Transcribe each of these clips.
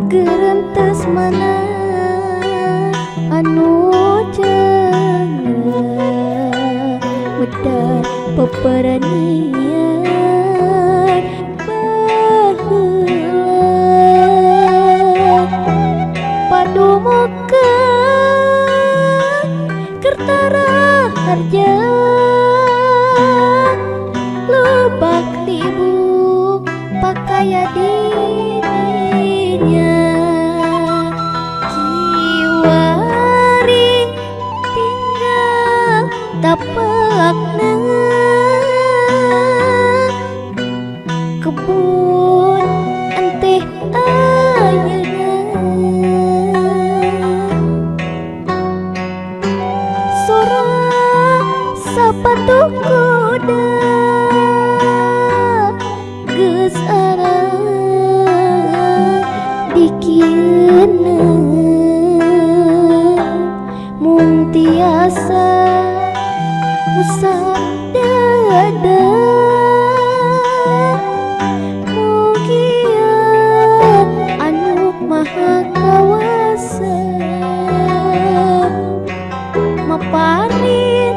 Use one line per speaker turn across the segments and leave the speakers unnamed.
Gerentas mana anu cenah medar peperanian baheula padumukeun kertara harja lebak tibu pakaya dirinya kiwari tinggal tapakna kebun enteh ayeuna Surah sapatu kuda geus arang dikieun mung tiasa usah dada mugia anu maha kawasa maparin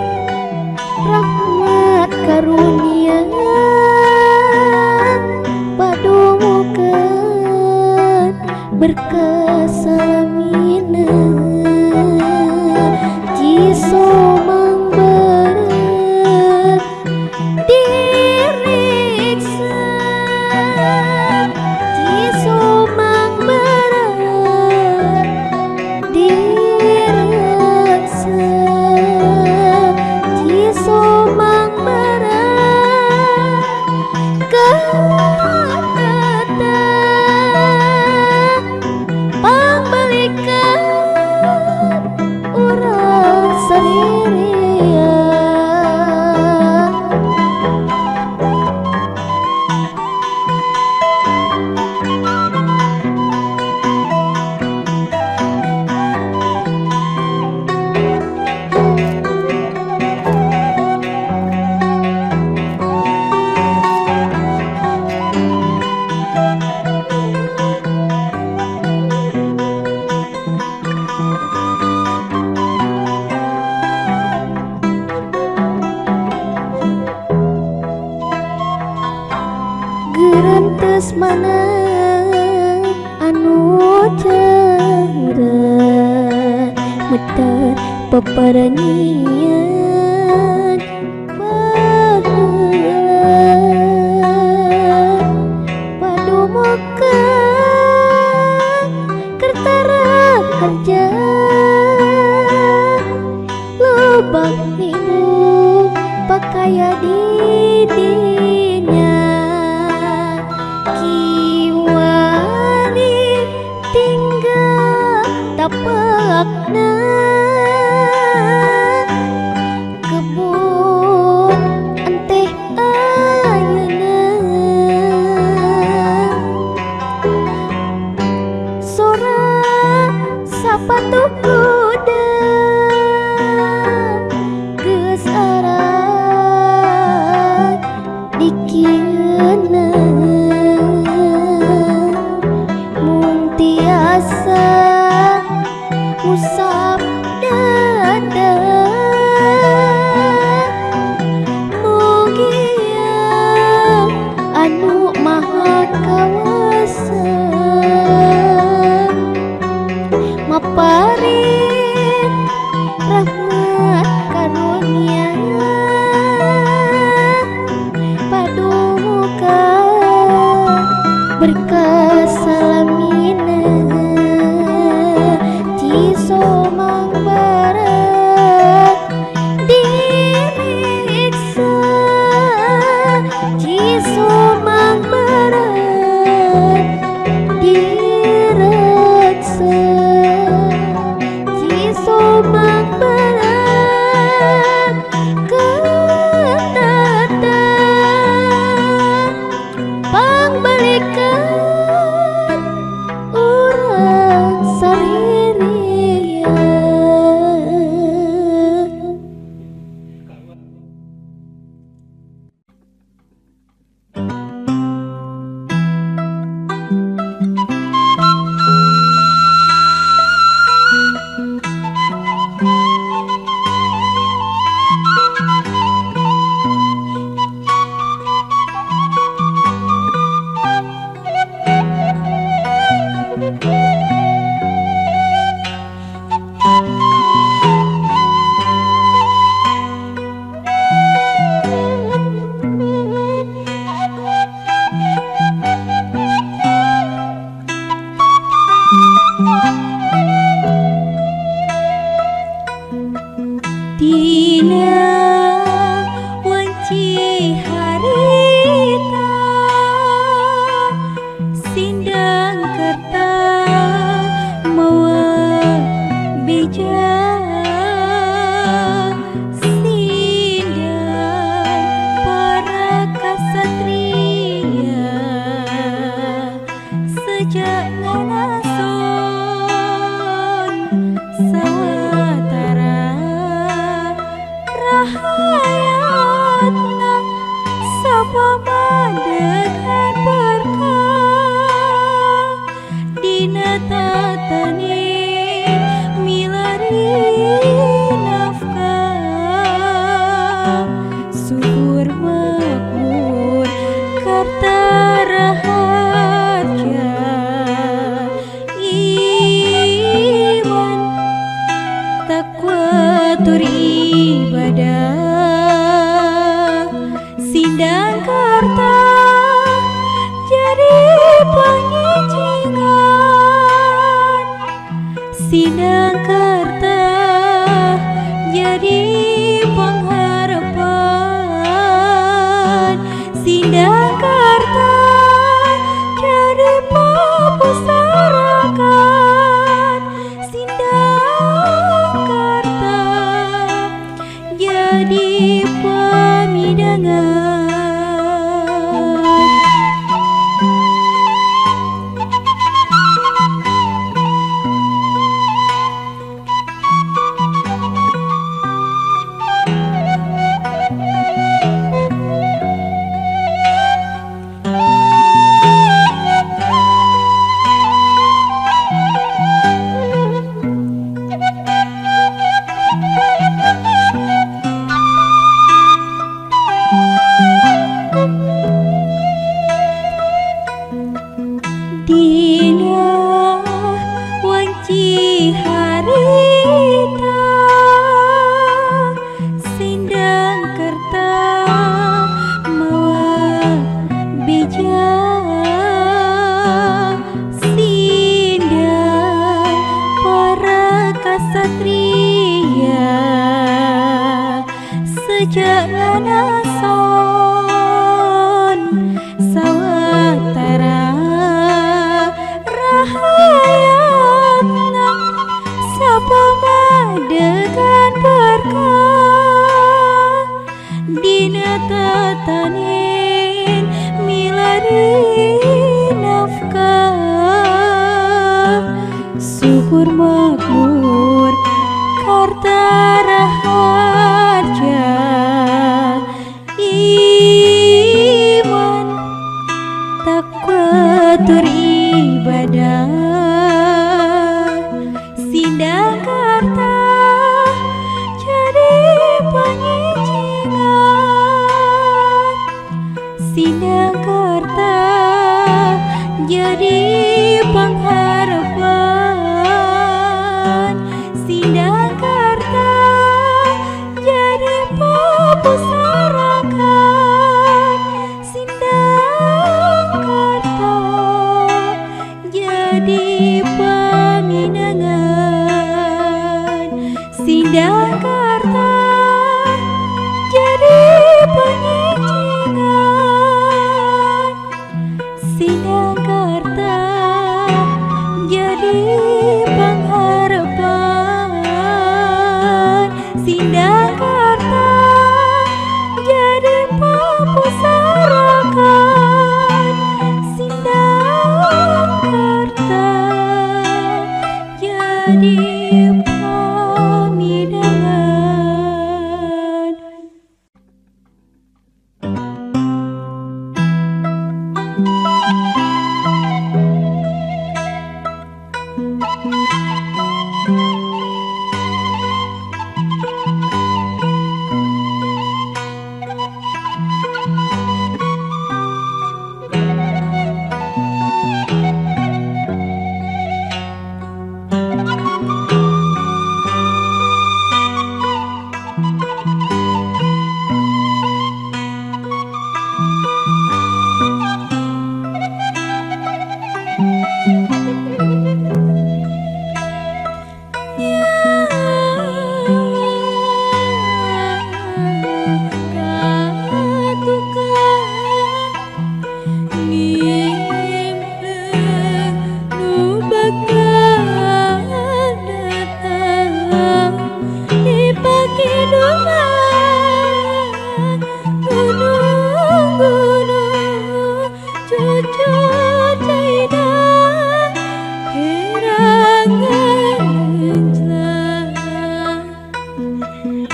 rahmat karunia padumukeun berkah salamina jisomang beureut diriksa jisomang beureut diriksa jisomang beureut keuteutan pambalikan urang sarirea. Gerantes mana anu ceureut muter pepernian baheula padumukeun kertara harja lobak nibu pakaya di dinya kiwani tinggal tapakna kebun enteh ayeuna Surah sapatu kuda geus arang dikieun mung tiasa usap dada mugia anu maha kawasa maparin rahmat karunia padumukeun berkah salamina jisomang beureut diriksa jisomang beureut diriksa jisomang beureut keuteutan pangbalikan urang sarirea. rahayatna sapamandegan berkah dina tatani milari nafkah subur makmur karta raharja iman takwa tur ibadah sindang karta jadi pengincingan sindang karta jadi pengharapan sindang karta jadi pepusarakan sindang karta jadi pemidangan. Dina wanci harita sindang kerta mawa bija sindang para kasatria sejak nason sawatara rahayatna sapamandegan berkah dina tatanin milari nafkah subur makmur karta raharja iman takwa tur ibadah sindang karta jadi pengincingan sindang karta jadi pengharapan sindang karta jadi pepusarakan sindang karta jadi peminangan sindang karta jadi pengincingan sindang karta jadi pengharapan sindang karta jadi pepusarakan sindang karta jadi pemidangan.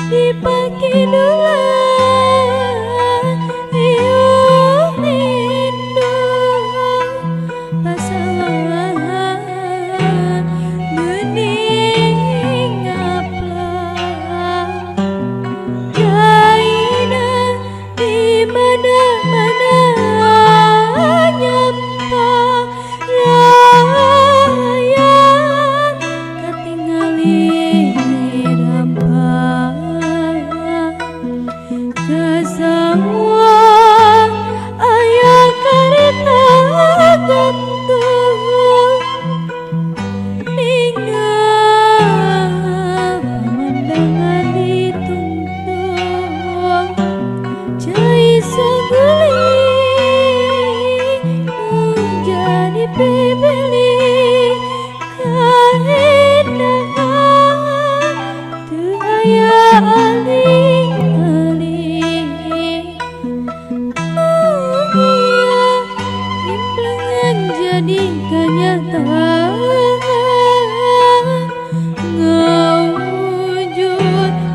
dipakinulah ieu rindu pasangan geuning ngaplah jaina di mana-mana nyampah raya katingali rampah kesawang aya kareta gantung ninggal pemandangan ditungtung cai saguling jadi pipili kaindahan teu aya aling-aling implengan jadi kenyataan ngawujud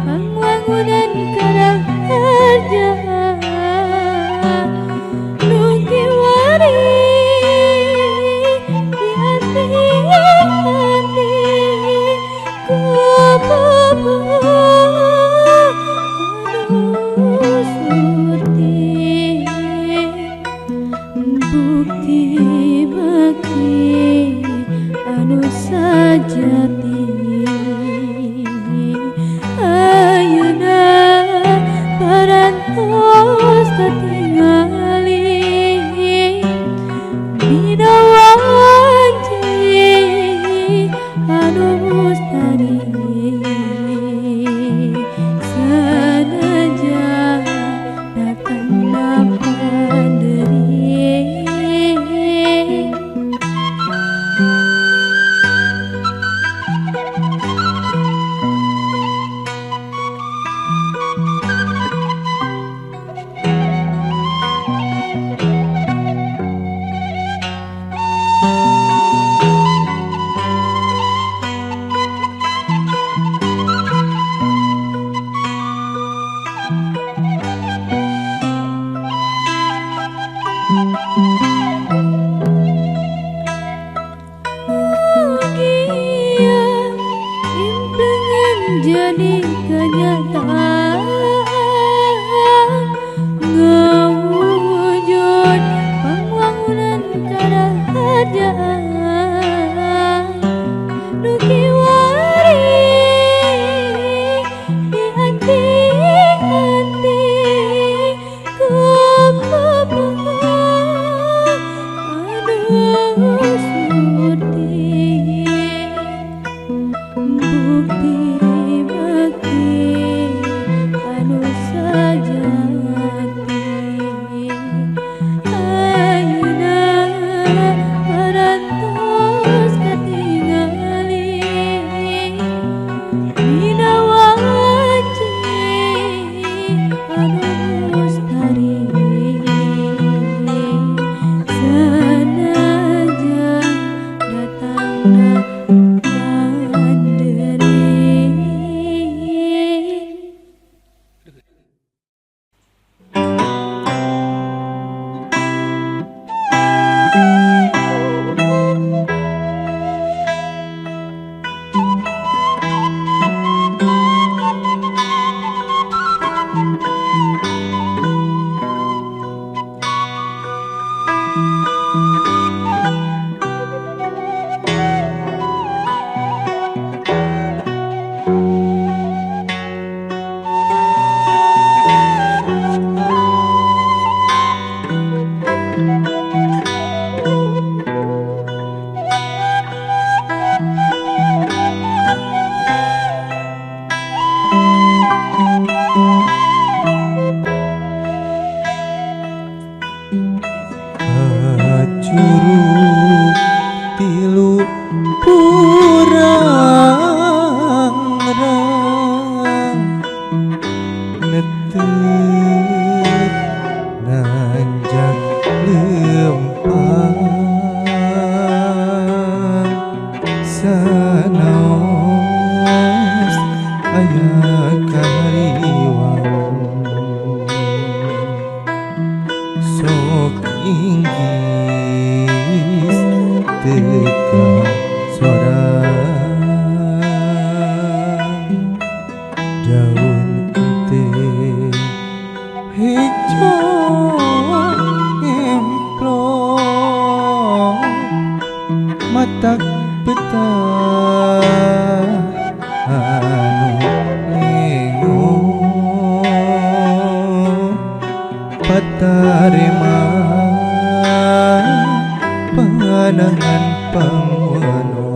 pangwangunan kerajaan nu kiwari di hati-hati ku bawa anu surti bukti bakti anu sajati ayeuna parantos katingali dina wanci anu mustari sanajan datangna panderi bahagia implengan jadi kenyataan ngawujud pangwangunan kerajaan nu kiwari di hati-hati ku bawa anu surti bukti bakti anu sajati ayeuna parantos katingali dina wanci anu mustari sanajan datangna panderi.
Curug tilu purang-rang neteut nanjak lempang sanaos aya kari hejo emplok matak betah anu lengo patarema panangan pangwano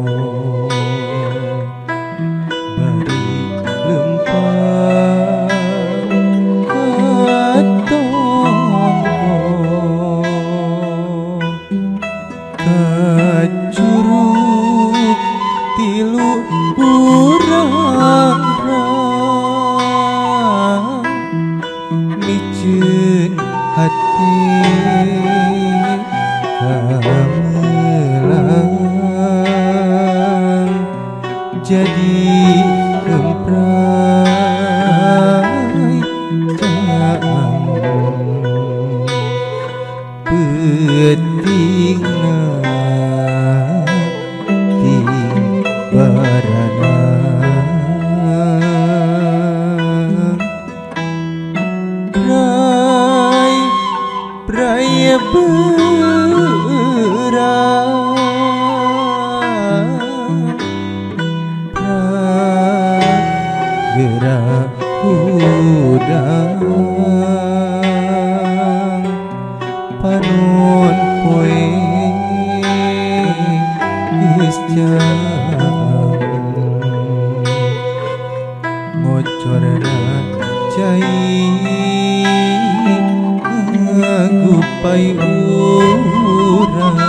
bari lempang katonggo kacurug tilu urang miceun hati kamelang jadi kemprai caang petingna barana prai praya gerak udang panon poe geus jam ngocorna cai ngagupai urang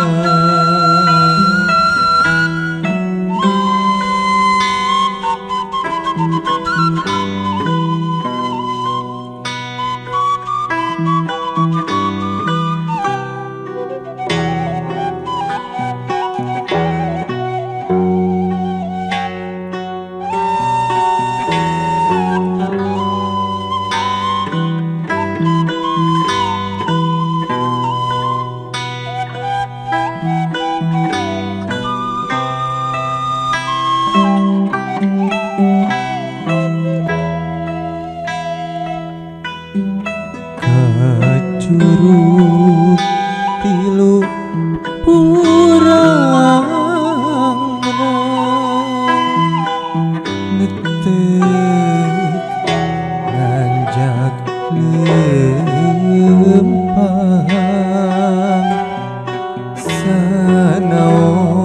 kacurug tilu purang ngetek nanjak lempang sanaos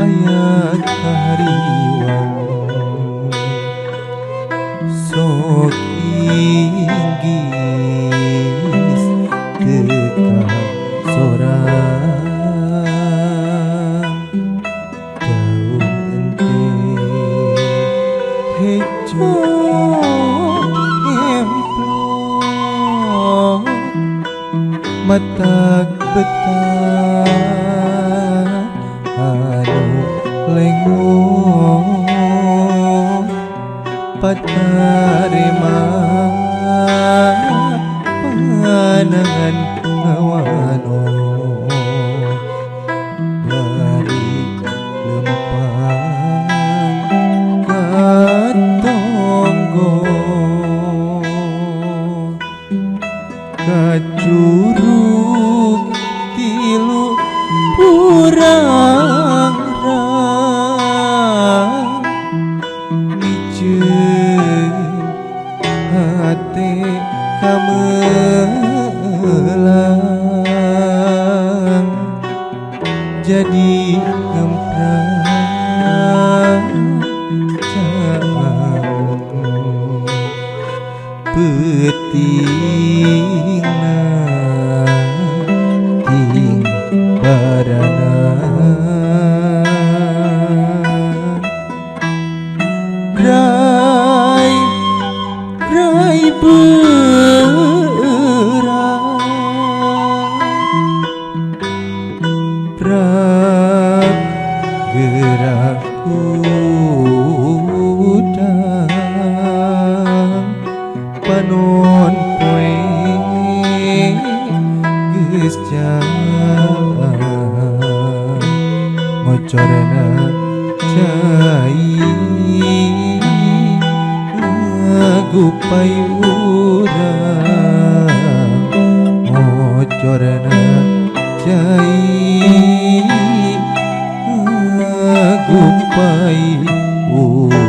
aya kahariwang sok inggis teka sorang daun ente hejo emplok matak betah anu lengo patarema panangan ngawano bari lempang katonggo kacurug tilu purang miceun hate kamelang jadi ngemprak caang petingna ting barana rai rai prak gerak udang panon poe geus jam ngocorna cai urang ngocorna cai gupai urang.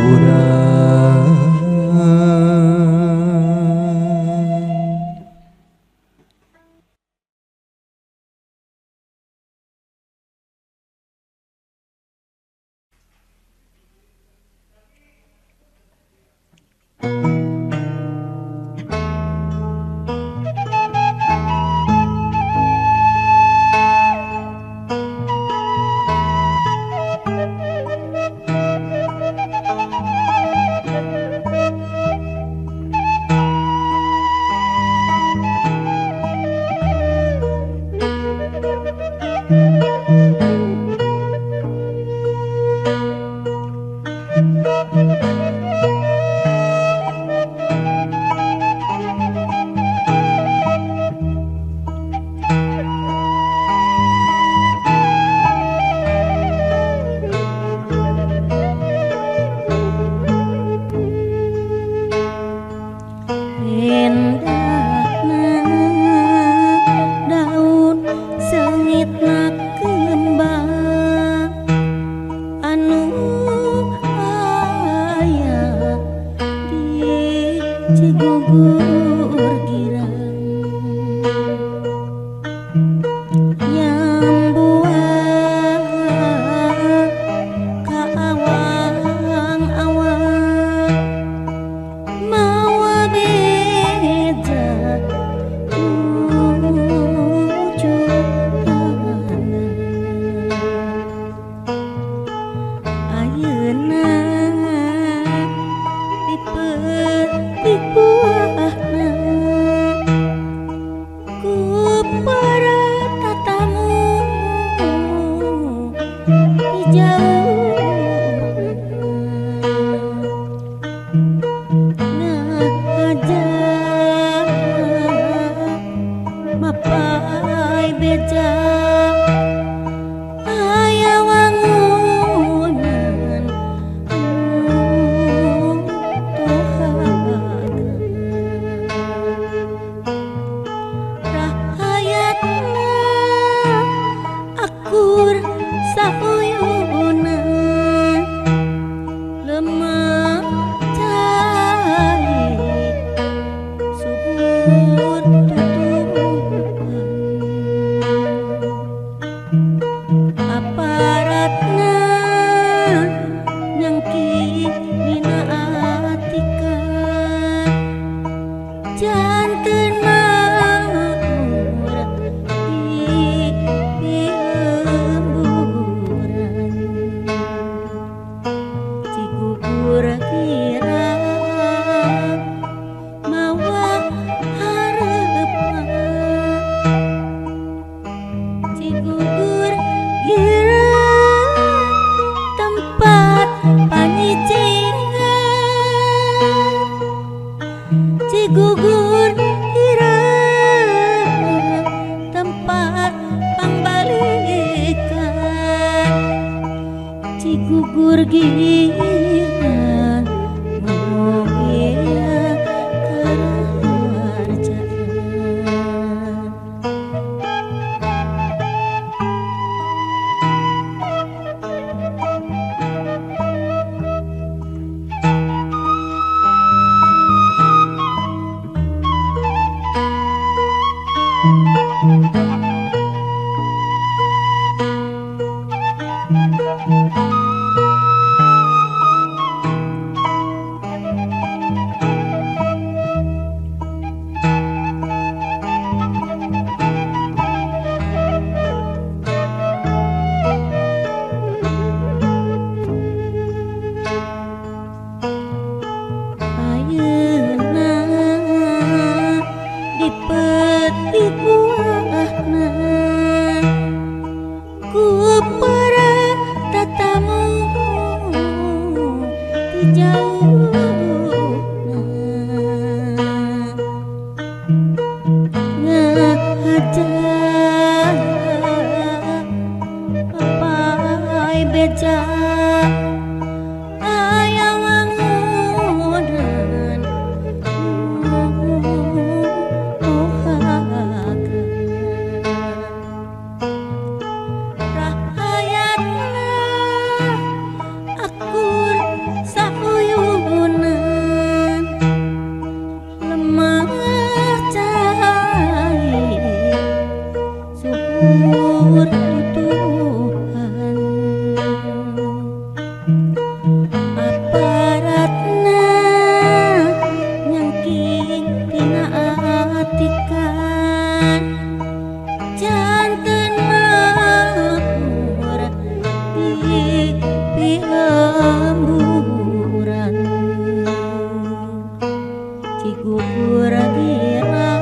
gugur gira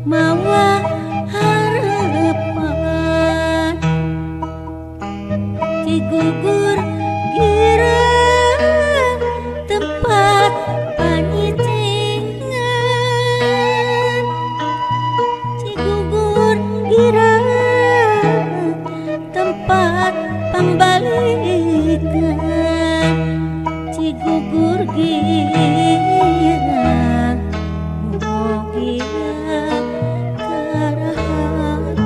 mawa harapan Ci gugur gira tempat panyicingan Ci gugur gira tempat pembalikan Ci gugur gira mogia kerahajaan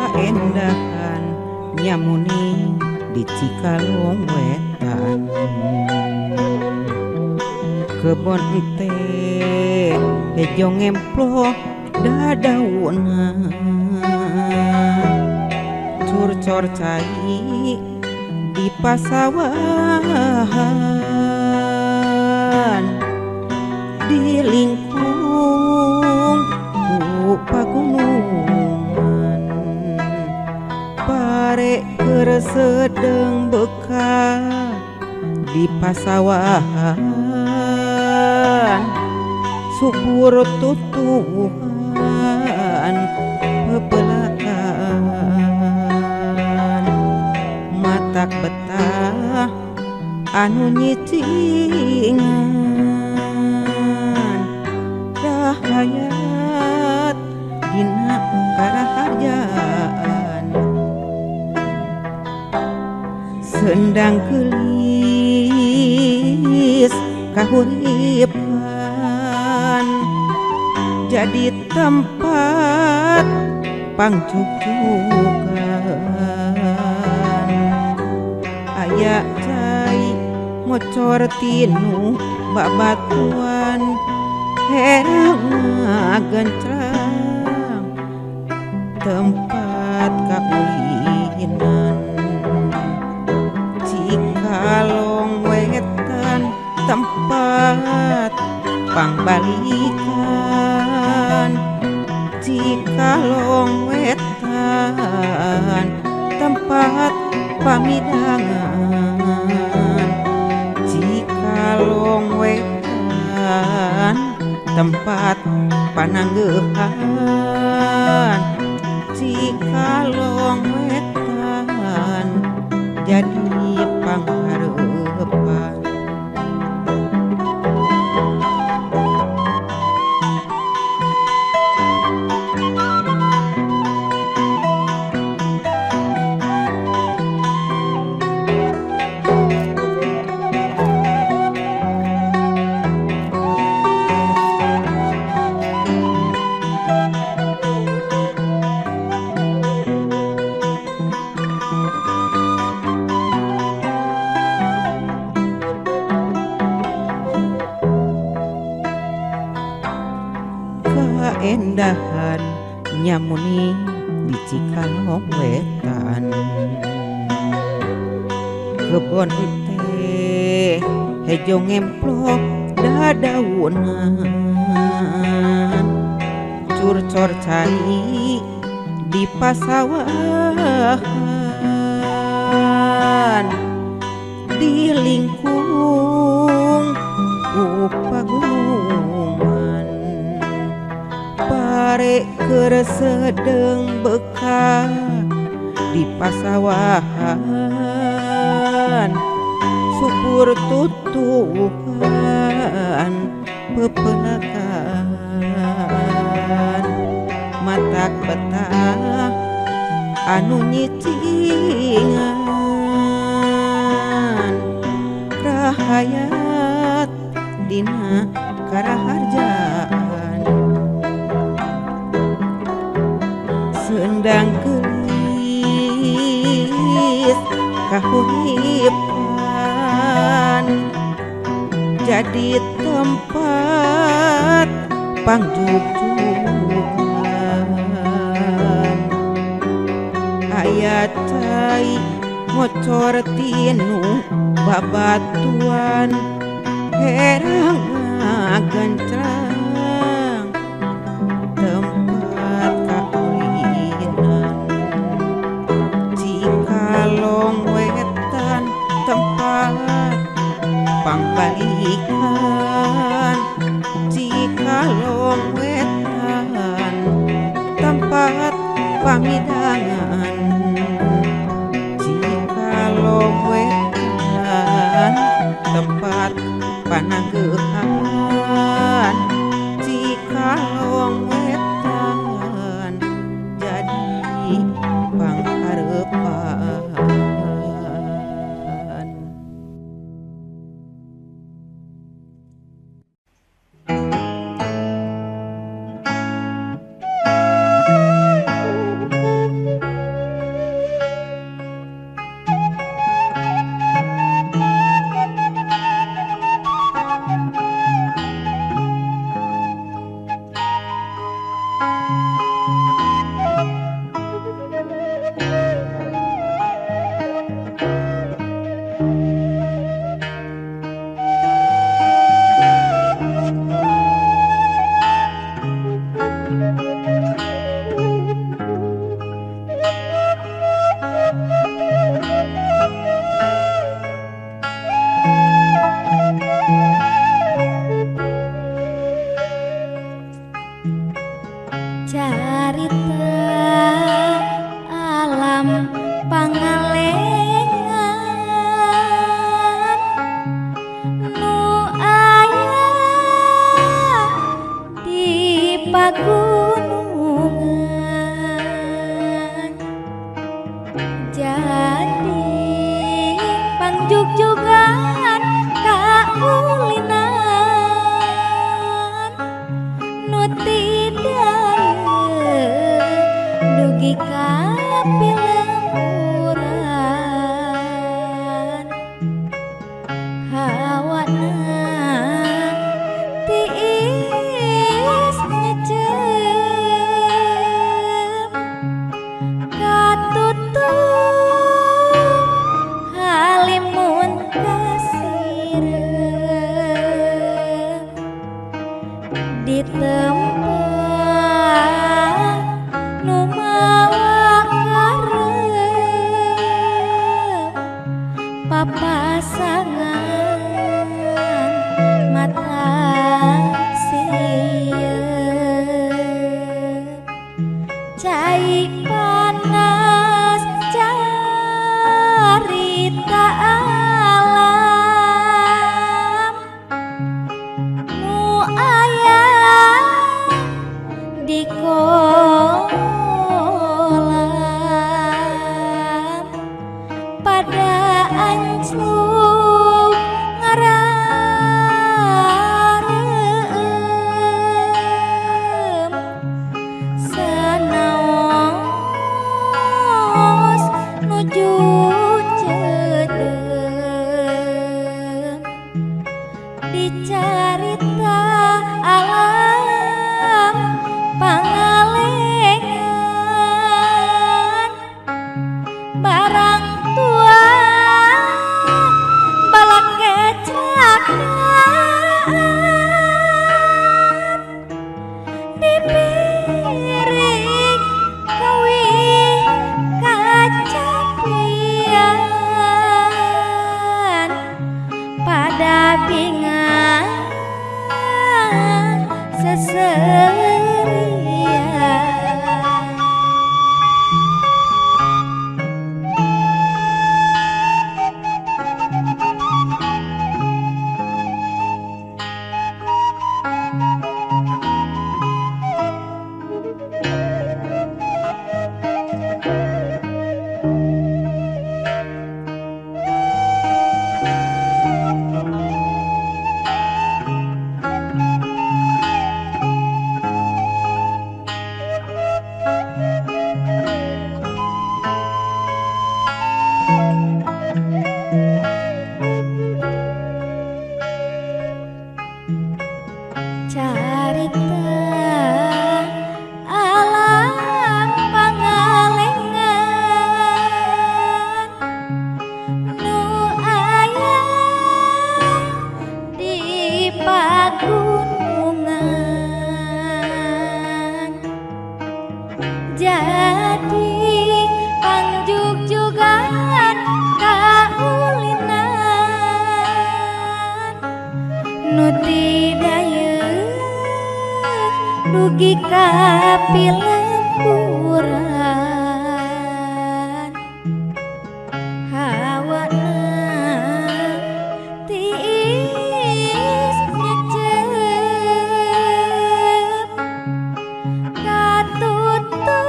Kaendahan nyamuni di Cikalong Wetan kebon teh hejo ngemplo dadaunan curcor cai di pasawahan di lingkung ku pagunungan pare keur sedeng beka di pasawahan subur tutuhan pepelakan matak betah anu nyicingan rahayat dina karahajaan sendang gelis kahuripan jadi tempat pangcucukan aya cai ngocor tinu babatuan herang gancrang tempat kaulinan Cikalong Wetan tempat pangbalikan Cikalong Wetan tempat pamidangan Cikalong Wetan tempat pananggehan Cikalong Wetan jadi pangharepan kaendahan nyamuni di Cikalong Wetan kebon teh hejo ngemplo dadaunan curcor cai di pasawahan di lingkung ku pagunungan pare keur sedeng beka di pasawahan subur tutuhan pepelakan matak betah anu nyicingan rahayat dina karaharjaan sendang gelis kahuripan jadi tempat pangjujugan ayat cai ngocor tinu babatuan herang gancrang tempat kaulinan cikalong wetan tempat pangbalikan cikalong wetan tempat pamidangan cikalong wetan tempat pananggehan cikalong wetan jadi pangharepan.
nuti daya dugi ka pilampuran hawana tiis nyecep katutup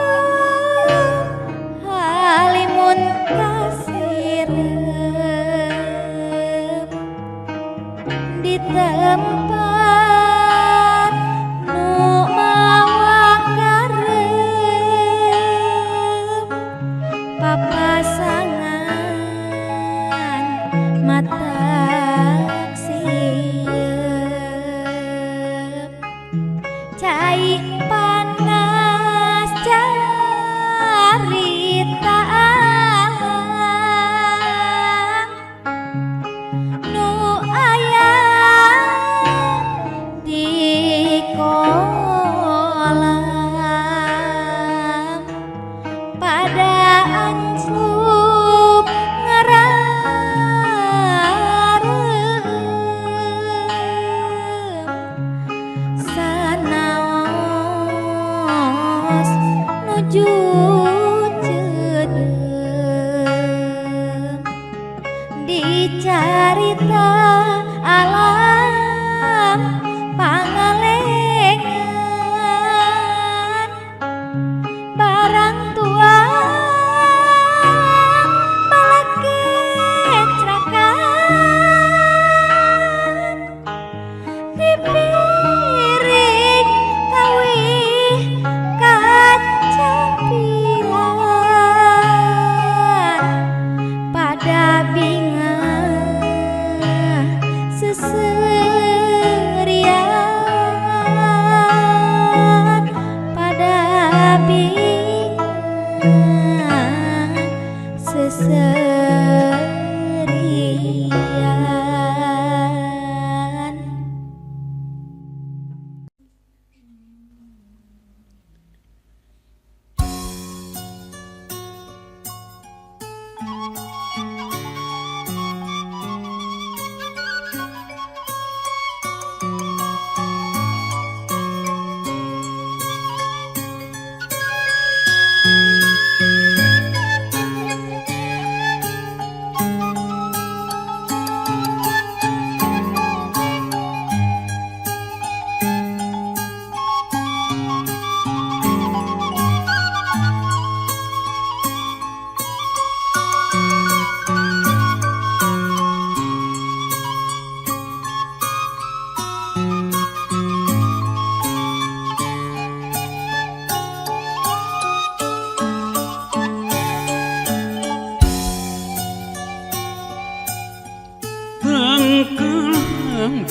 halimun kasirep di tempat nu mawa karep papasangan mata siep cai panas carita nu aya di kolam pada anslup ngararem sanaos nuju ceudem dicarita alam pangalengan barang tua balake cerakan dipiring kawih kacampilan pada bingah seserian pada bingah seserian.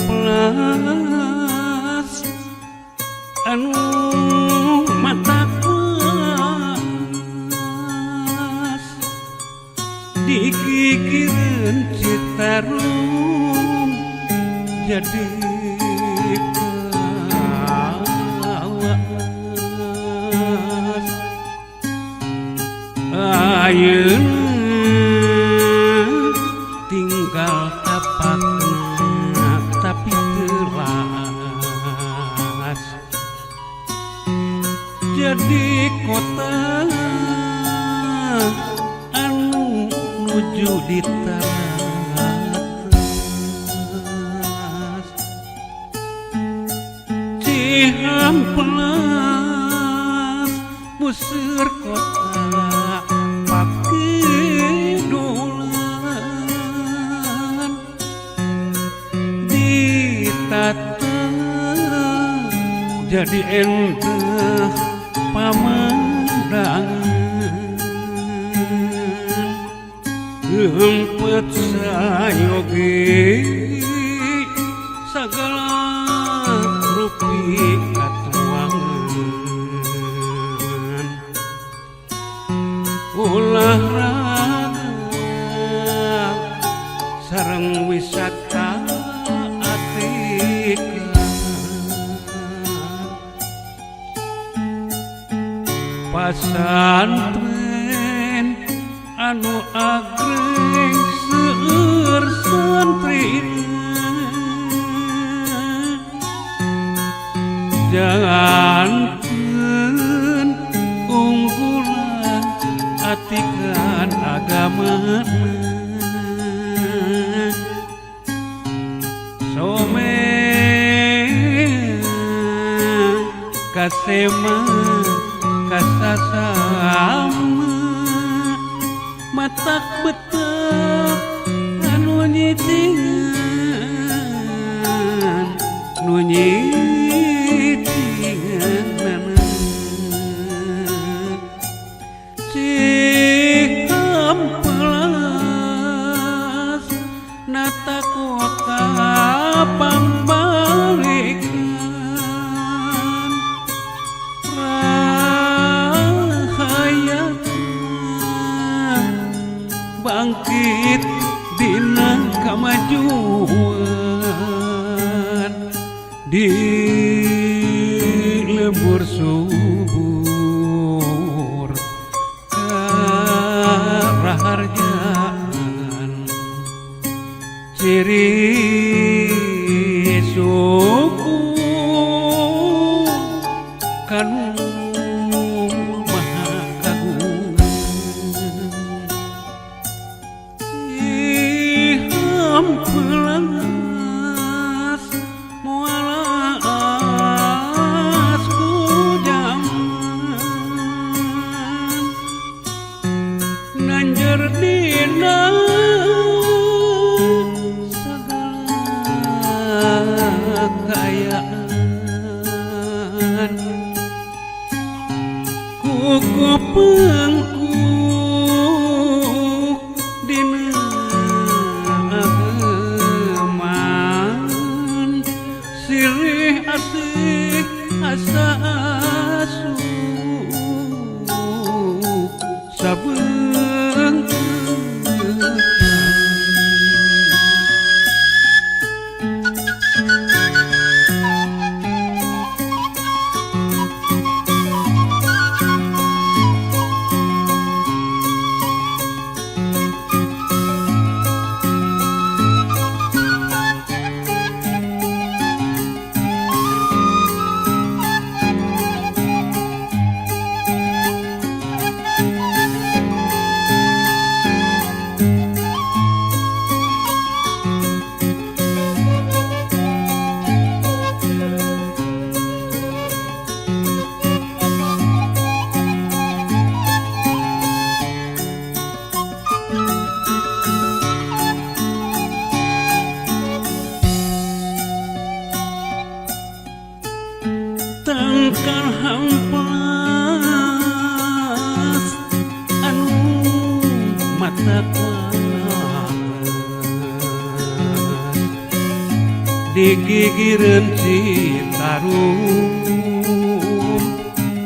Pelas anu mata kelas dikikireun Citarum jadi kawas ayeuna tinggal tapakna tapi teras jadi kota anu nuju di teras Cihampelas museur kota pake dolan ditata jadi enteh pamandangan hempet sayoge sagala rupi katuangan olahraga sareng wisata pasantren anu agreng seueur santrina jangan unggulan atikan agama some kasema kasasama matak betak anu nyitingan nu nyitingan Cihampelas nata kota pambalikan rahayatan bangkit dina kamajuan di lembur subur karaharjaan ciri suku kanu maha kagungan Cihampelas mualas ku jaman nanjer dina segala kayaan kuku pengku dina ageman sirih asih asa asuh sabeung tangkal hamplas anu mata kuat digigireun Citarum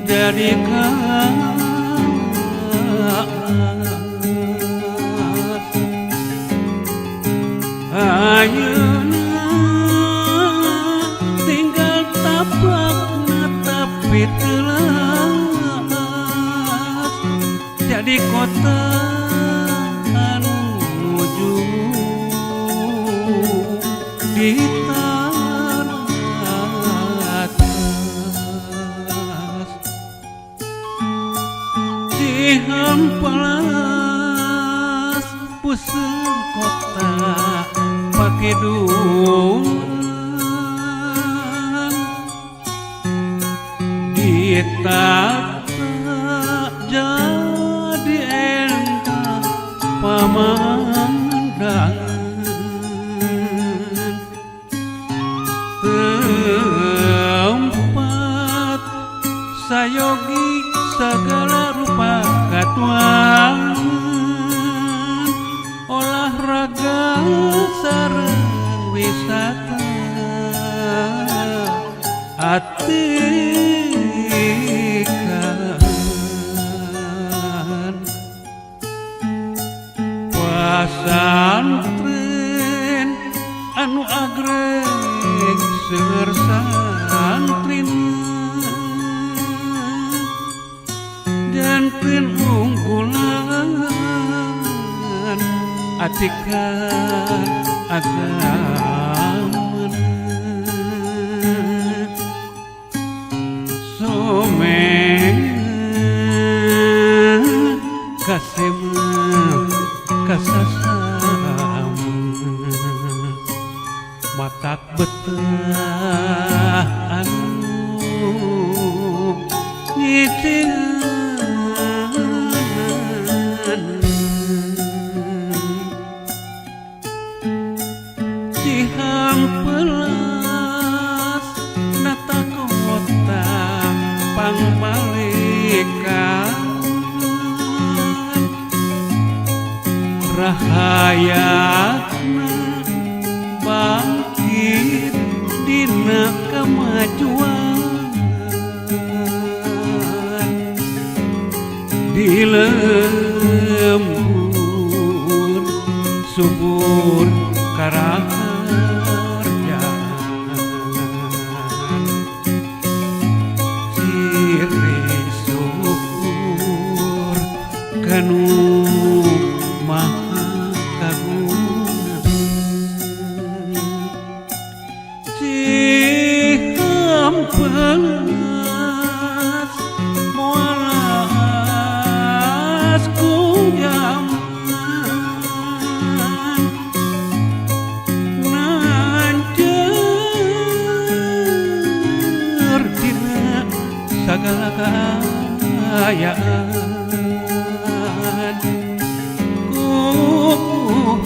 jadi ayeuna tinggal tapakna tapi telas jadi kota anu nuju di taratas Cihampelas puseur kota Pakedungan ditata jadi endah pamandangan tempat sayogi segala rupa katuangan olahraga sareng wisata atikan pasantren anu agreg seueur santrina janten unggulan atikan agama matak betah anu ngician cihampelas nata kota pangmalikan rahayana bangkit dina kemajuan di lembur subur karaharjaan ciri syukur kanu maha kagungan cihampelas moalas kunyaman nanjer dina sagala kaayaan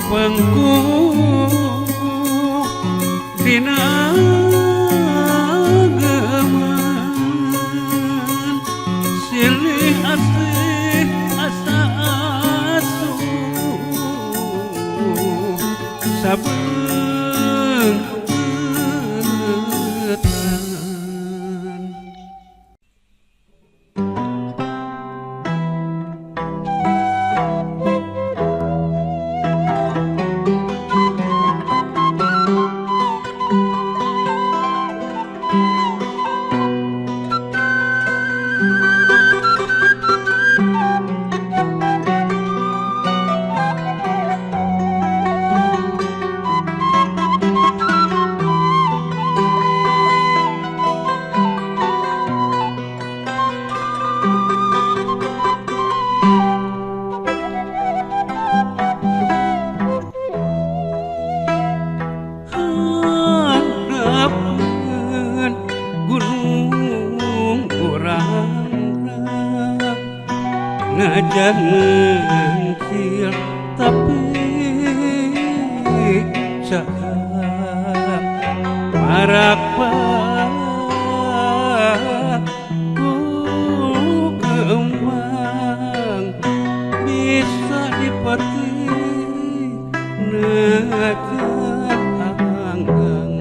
pengku dina geman silih asih asa asuh sabetan ngajan ngil tapi saat marak ku kembang bisa dipetik ngajan anggang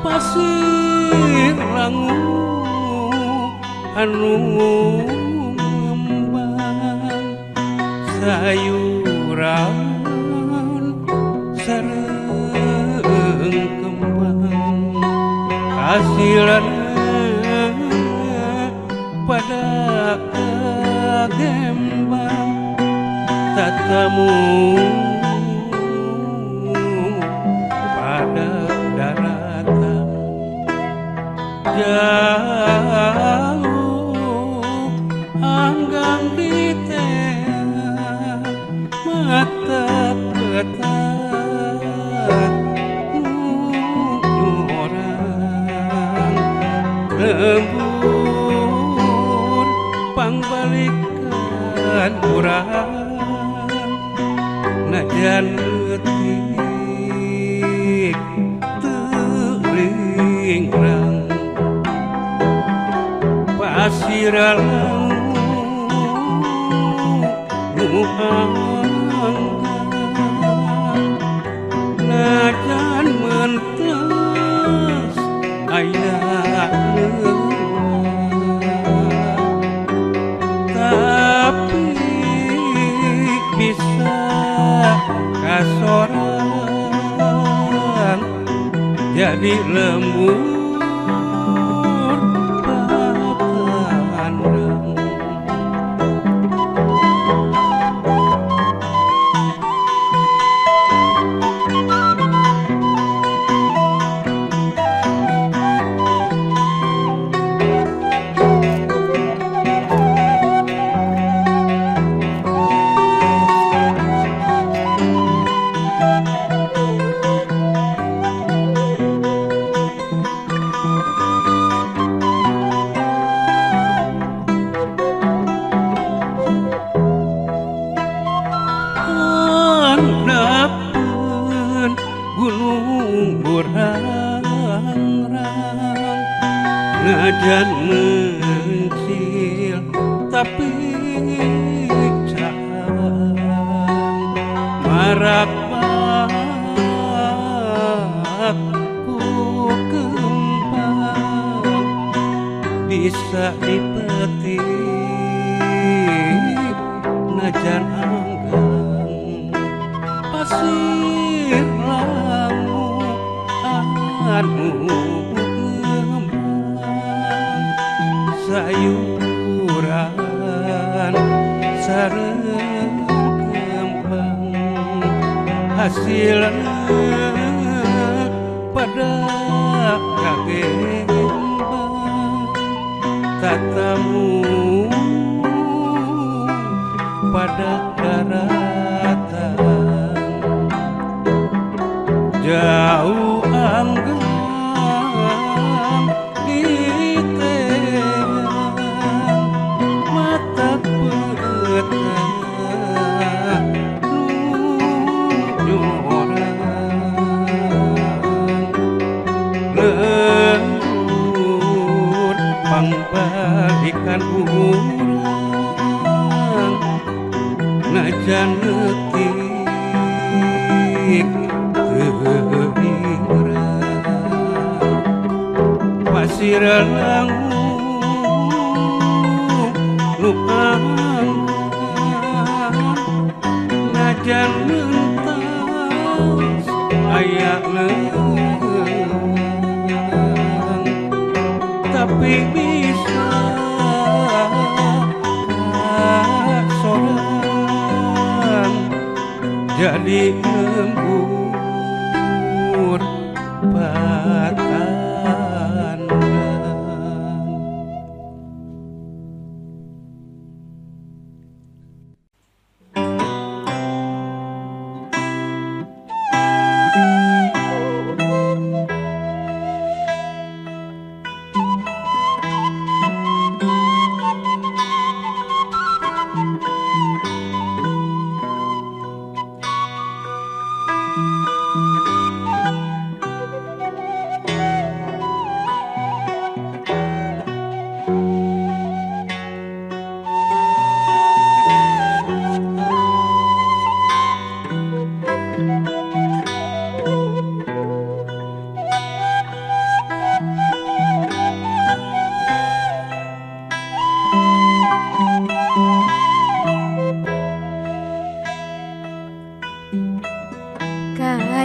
pasir langu anu sayuran sareng kembang hasilan pada kagembang tatamu pada daratan jauh anggang di mata petak orang lembur pangbalikan urang najan letik teringrang pasiralang najan mentas aya tapi bisa kasoran jadi lembur patandang burang-rang najan mencil tapi cang marak ku kembang bisa dipetik najan anggang pasir lamu anu ngembang sayuran sareng kembang hasilna pada kagembang tatamu pada daratan jauh anggang di teang mata petang lembut pangbalikan urang najan letik teuingran pasir langung nu angkan najan mentas aya leuang tapi bisa kasorang jadi lembur patandang.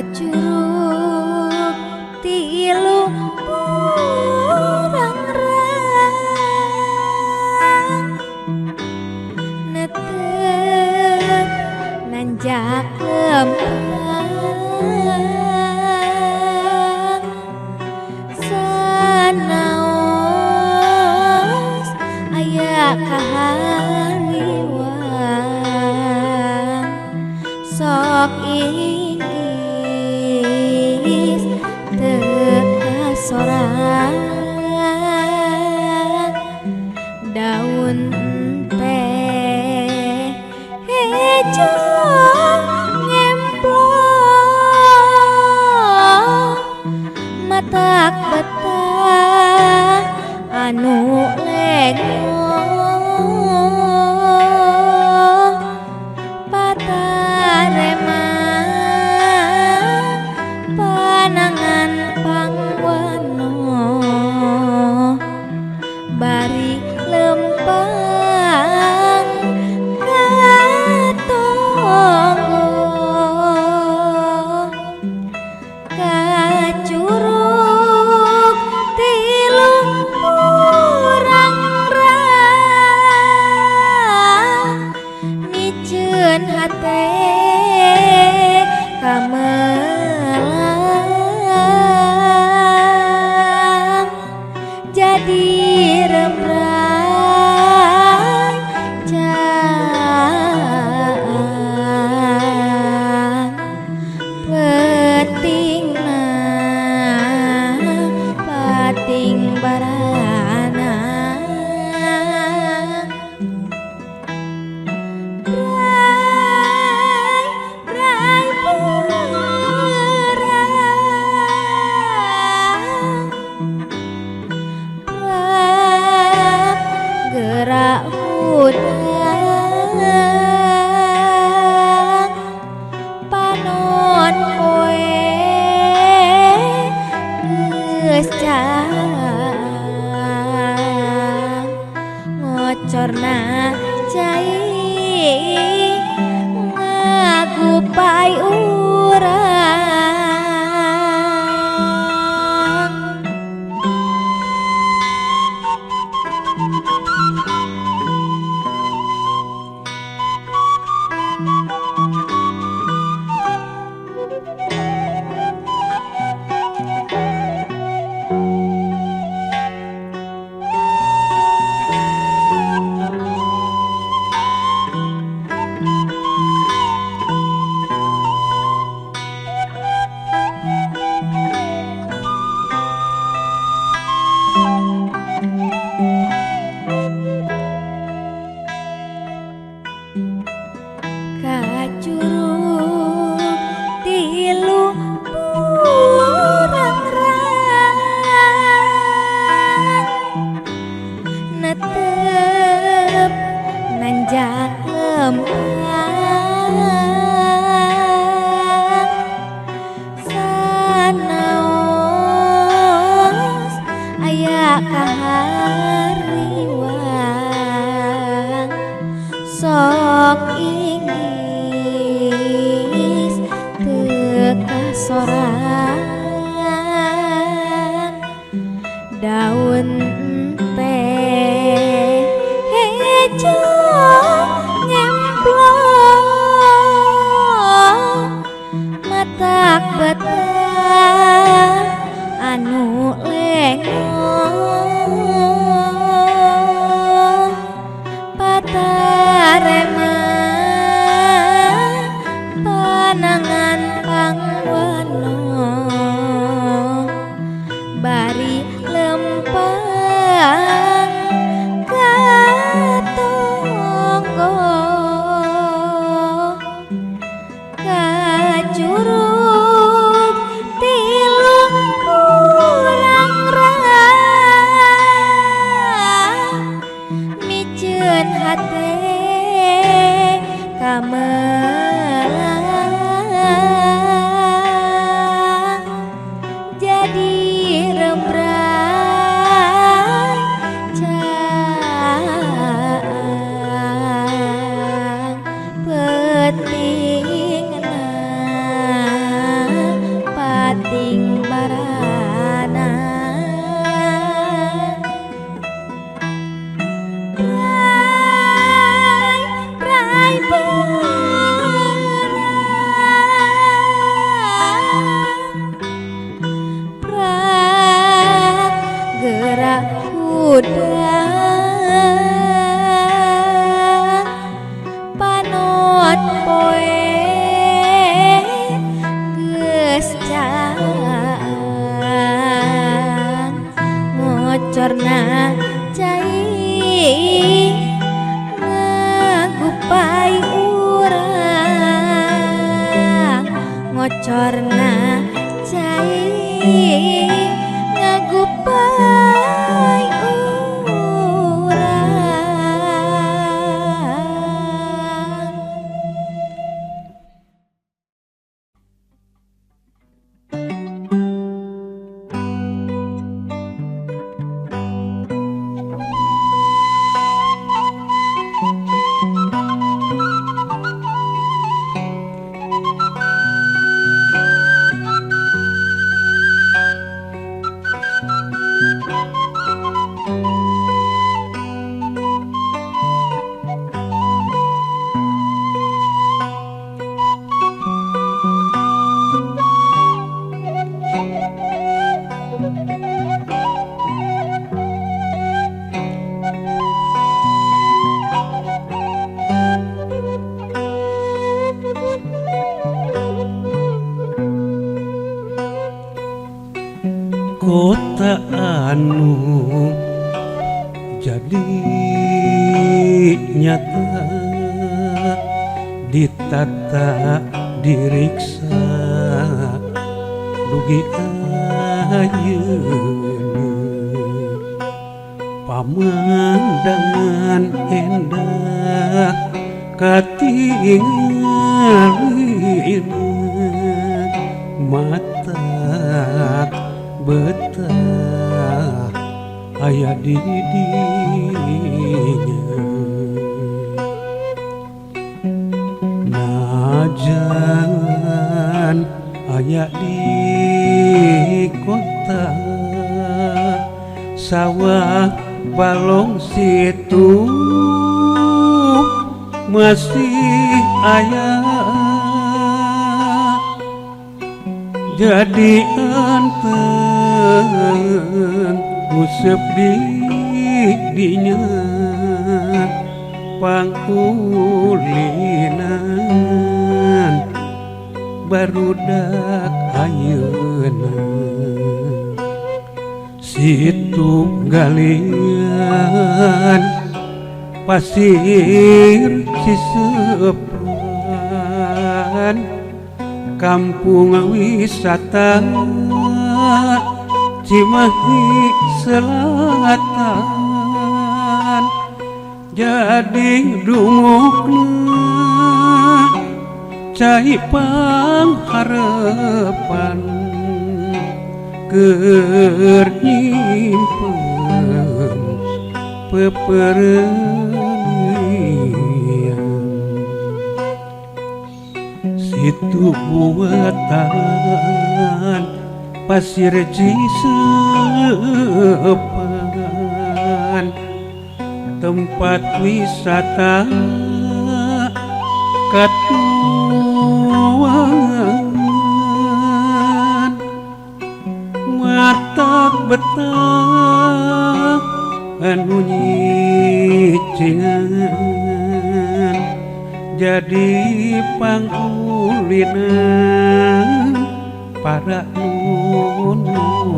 Kacurug tilu burang-rang netep nanjak lempang sanaos aya kahariwang sok sorang daun teh hejo ngemplong matak betah anu lengo patarema panangan pangwano bari lempang katonggo kacurug tilu urang-rang niceun hate kamelang jadi rembrang caang petingna soran daun teh hejo nyemplung matak betah anu lengong patarema panangan pangwano bari lempang katonggo kacurug tilu kurang miceun hate kamelang jadi rembrang caang petingna pating barana prai prak gerak kuda panot poe geus caang ngocorna cai ngagupai urang ngocorna cai ngagupai urang
kota anu jadi nyata ditata diriksa dugi ayeuna pamandangan endah katingalina mata betah aya di dinya najan aya di kota sawah balong situ masih aya jadi anteng ngusep di dinya pangkulinan barudak ayeuna situ galian pasir Cisepan kampung wisata Cimahi Selatan jadi dungukna cai pangharapan keur nyimpen pepereunian itu buatan pasir Cisepan tempat wisata Katuangan mata betah anu nyicingan jadi pangulinan para nunom.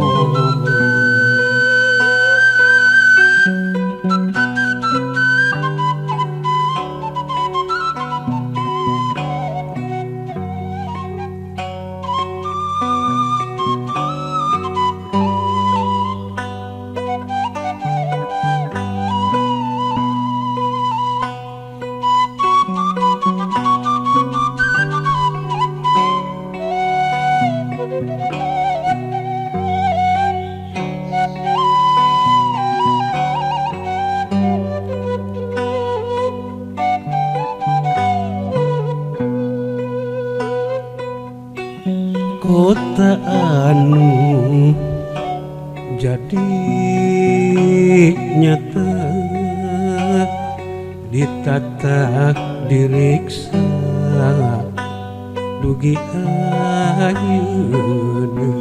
Kota anu jadi nyata ditata diriksa dugi ayeuna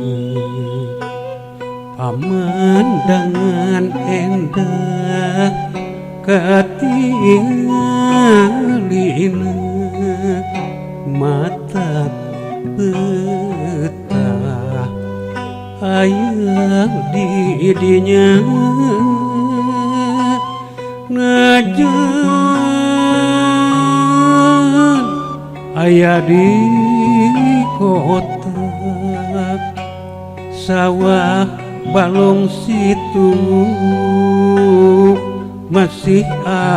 pamandangan endah katingalina mata betah aya di dinya najan aya di kota sawah balong situ masih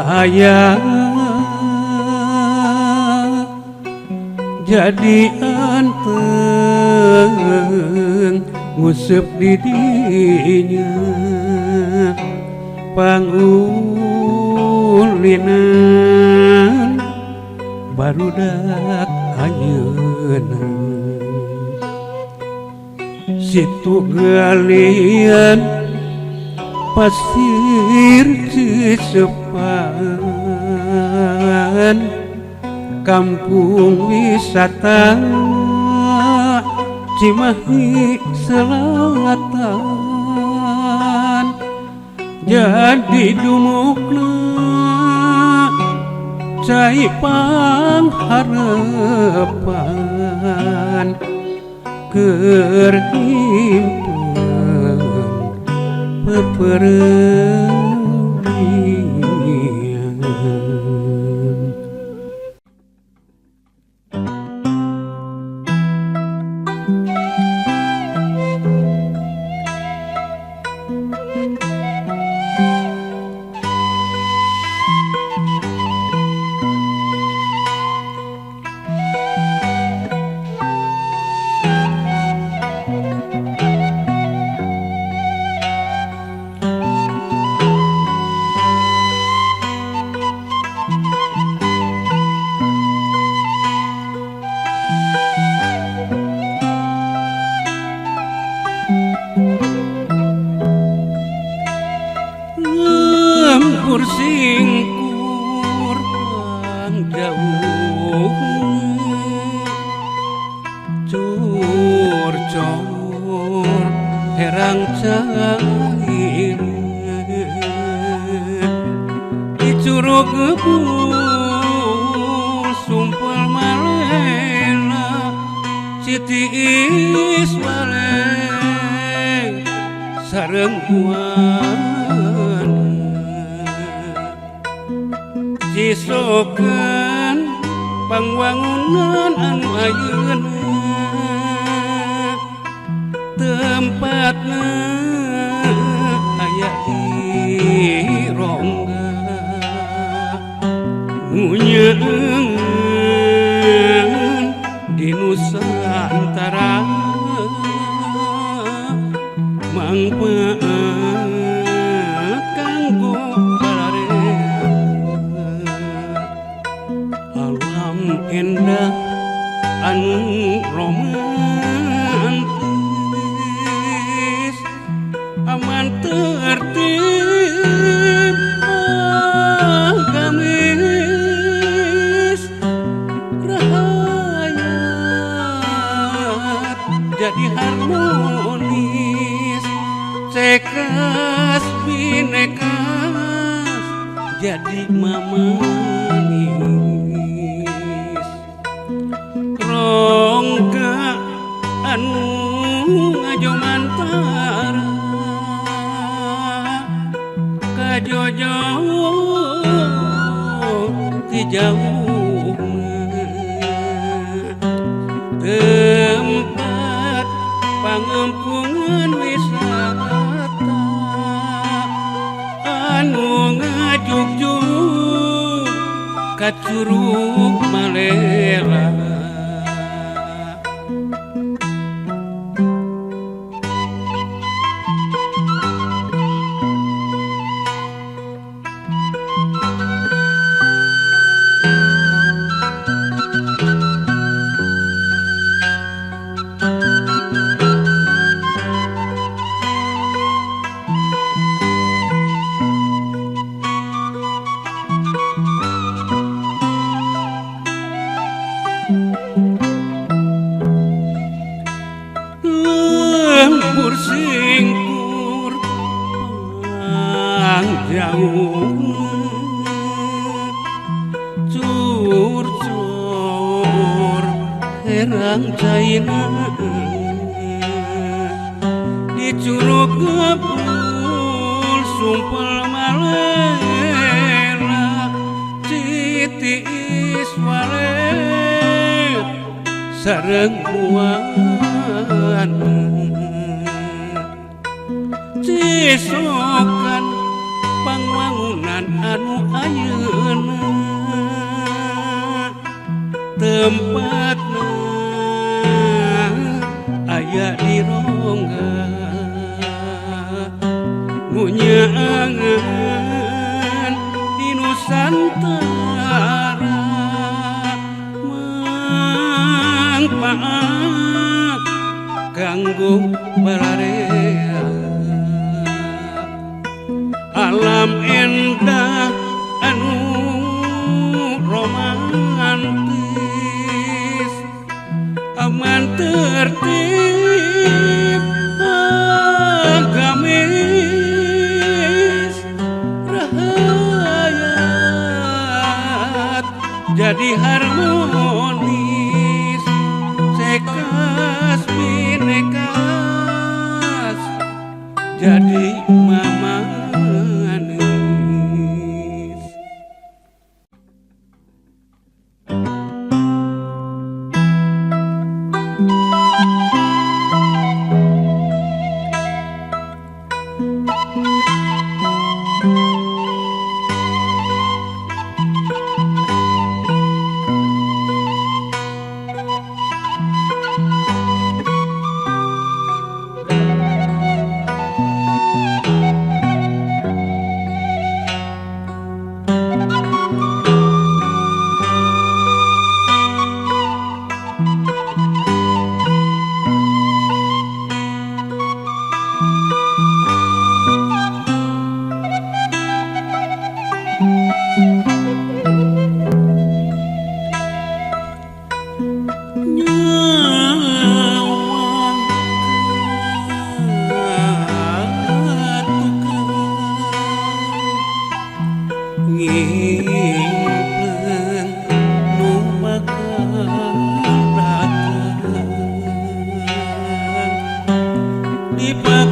aya jadi anteng ngusep di dinya pangulinan barudak ayeuna situ galian pasir Cisepan kampung wisata Cimahi Selatan jadi dumukna cai pangharapan keur himpen pepereurian. Lembur singkur pang jauh cur-cur herang cair di curug gebul sumpel malela citiis waleng sareng cisokan pangwangunan anu ayeuna tempatna aya di rongga ngunyeun di Nusantara mangpaat kanggo alam endah anu romantis aman tertib agamis rahayat jadi harmonis cekas binekas jadi mamanis rongga anu ngajo mantara kajojo ti jauh tempat pangempungan wisata anu ngajug-jug ka Curug Malela lembur singkur pangjauh cur-cur herang caina di Curug Gebul Sumpel Malela Citiis Walet sareng kuan cisokan pangwangunan anu ayeuna tempatna aya di rongga ngunyaangan di Nusantara mangpaat kanggo balarea alam endah anu romantis aman tertib agamis rahayat jadi harmonis cekas binekas jadi mamanis.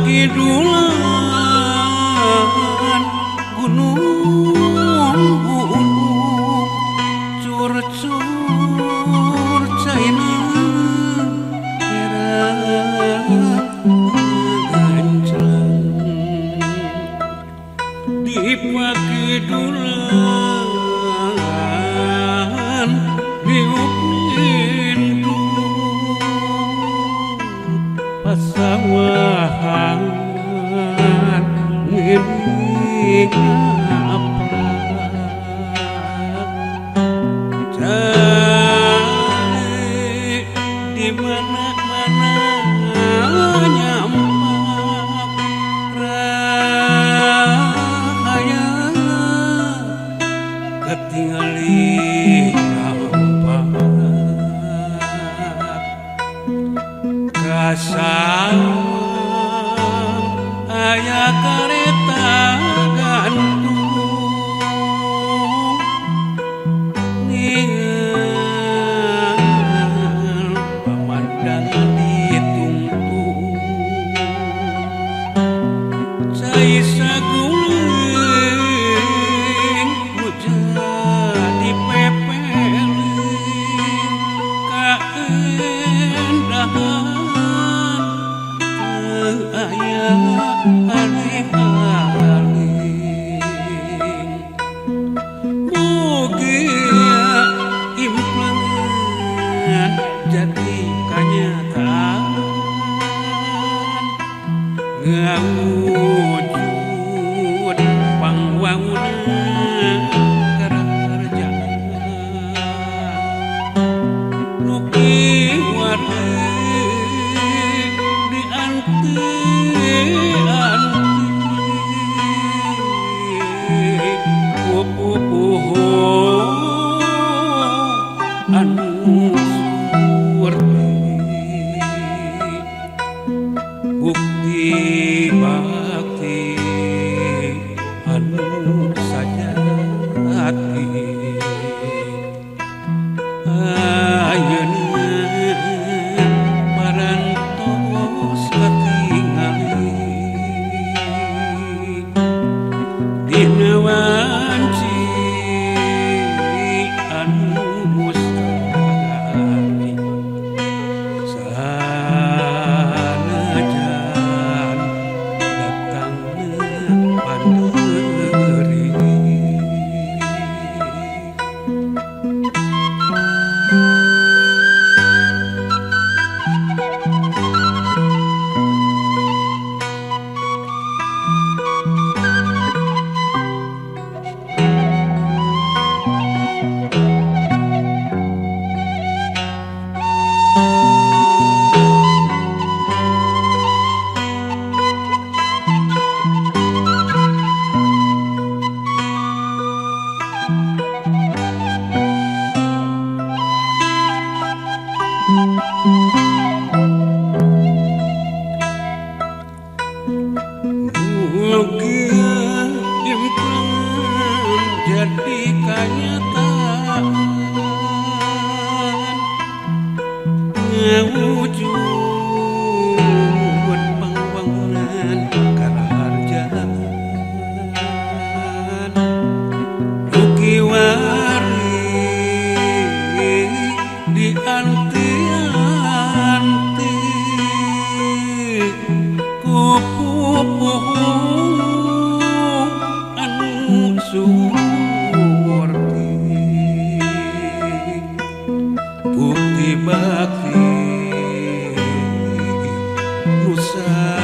Kidulan gunung-gunung cur-cur caina gancang di pakidulan diuk indu pasawahan ngapra kareta gantung ningal pamandangan ditungtung cai saguling nu jadi pepeling kaendahan ayah aling-aling mugia implan jadi kenyataan ngawujud pangwangunan kerajaan nuki warna dianti-anti pupuh anu surti bukti bakti anu sajati ayeuna parantos katingali dina wanci anu mustahil sanajan datangna panderi mugia implan jadi kenyataan ngawujud pangwangunan karharjaan nuki wari dianti-anti kupupuh anu surti bukti bakti nusa